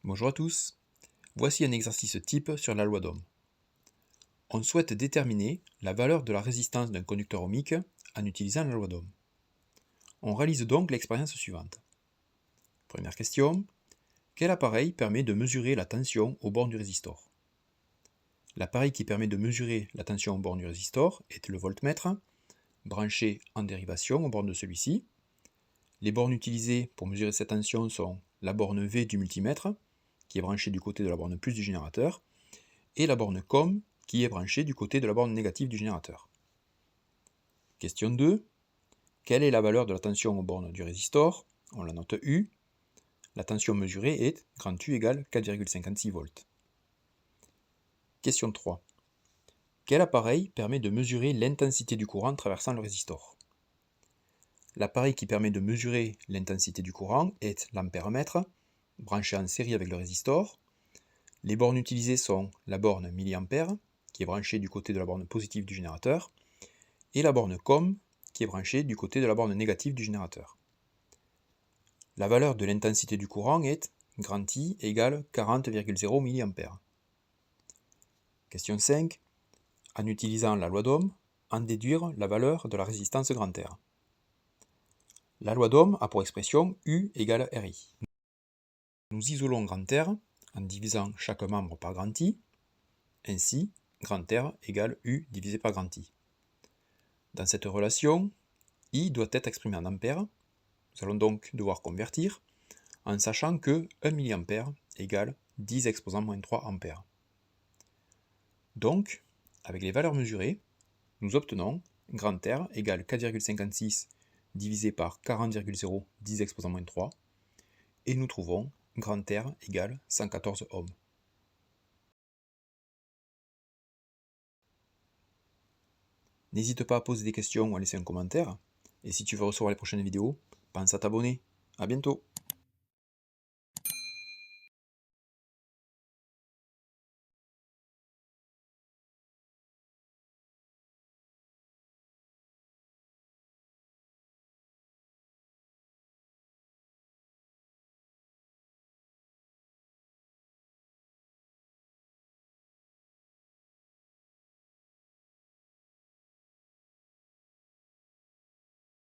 Bonjour à tous, voici un exercice type sur la loi d'Ohm. On souhaite déterminer la valeur de la résistance d'un conducteur ohmique en utilisant la loi d'Ohm. On réalise donc l'expérience suivante. Première question, quel appareil permet de mesurer la tension aux bornes du résistor? L'appareil qui permet de mesurer la tension aux bornes du résistor est le voltmètre, branché en dérivation aux bornes de celui-ci. Les bornes utilisées pour mesurer cette tension sont la borne V du multimètre, qui est branchée du côté de la borne plus du générateur, et la borne COM, qui est branchée du côté de la borne négative du générateur. Question 2. Quelle est la valeur de la tension aux bornes du résistor? On la note U. La tension mesurée est grand U égale 4,56 volts. Question 3. Quel appareil permet de mesurer l'intensité du courant traversant le résistor? L'appareil qui permet de mesurer l'intensité du courant est l'ampèremètre, branché en série avec le résistor. Les bornes utilisées sont la borne milliampère, qui est branchée du côté de la borne positive du générateur, et la borne COM, qui est branchée du côté de la borne négative du générateur. La valeur de l'intensité du courant est grand I égale 40,0 mA. Question 5. En utilisant la loi d'Ohm, en déduire la valeur de la résistance grand R. La loi d'Ohm a pour expression U égale RI. Nous isolons grand R en divisant chaque membre par grand I. Ainsi, grand R égale U divisé par grand I. Dans cette relation, I doit être exprimé en ampères. Nous allons donc devoir convertir en sachant que 1 mA égale 10 exposant moins 3 ampères. Donc, avec les valeurs mesurées, nous obtenons grand R égale 4,56 divisé par 40,0 10 exposant moins 3 et nous trouvons grand R égale 114 ohms. N'hésite pas à poser des questions ou à laisser un commentaire. Et si tu veux recevoir les prochaines vidéos, pense à t'abonner. A bientôt!